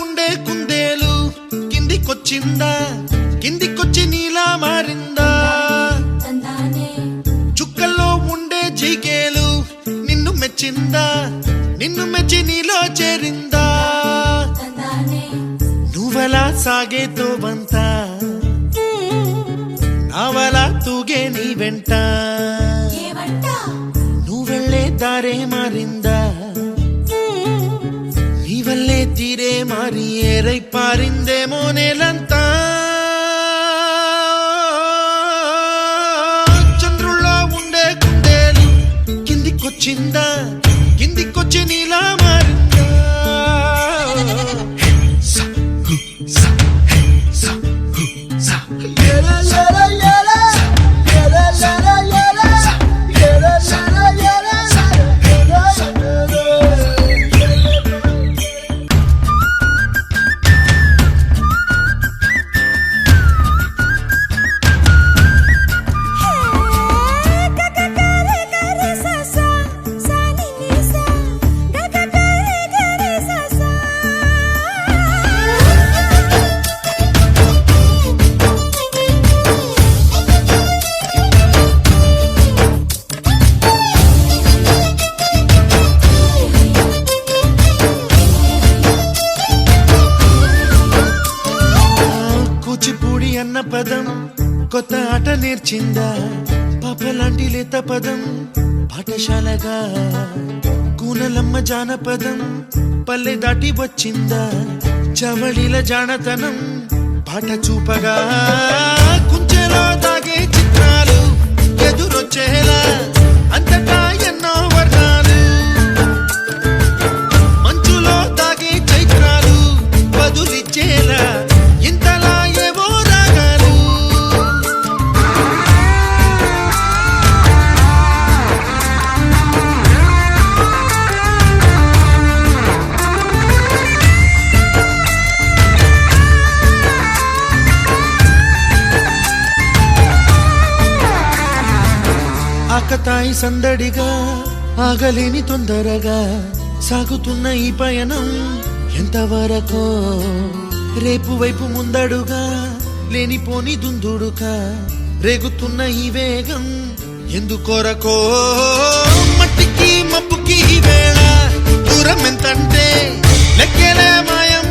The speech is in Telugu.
ఉండే కుందేలు కిందికొచ్చిందా, కిందికొచ్చి నీలా మారిందా? చుక్కల్లో ఉండే జీకేలు నిన్ను మెచ్చిందా, నిన్ను మెచ్చి నీలో చేరిందా? నువ్వలా సాగేతో బంత నావలా తూగే నీ వెంట, నువ్వెళ్ళే దారే మారిందా, నీ వల్లే తీరే మారి ఏరై పారిందేమో నేలంతా. చంద్రుల్లో ఉండే కుందేలు కిందికొచ్చిందా, కిందికొచ్చి నీలా మారిందా? అన్న పదం కొత్త ఆట నేర్చిందా, పాపలాంటి లేత పదం పాఠశాలగా, కూనలమ్మ జానపదం పల్లె దాటి వచ్చిందా, చవళిల జానతనం పాట చూపగా, కుంచెలో దాగే చిత్రాలు ఎదురొచ్చేలా అంతటా ఎన్నో వర్ణాలు, మంచులో దాగే చైత్రాలు బదులిచ్చేలా ఇంతలా ఆకతాయి సందడిగా ఆగలేని తొందరగా సాగుతున్న ఈ పయనం ఎంతవరకో, రేపు వైపు ముందడుగా లేనిపోని దుందుడుగా రేగుతున్న ఈ వేగం ఎందుకొరకో? మట్టికి మబ్బుకి వేళ దూరం ఎంతంటే లెక్కలే మాయం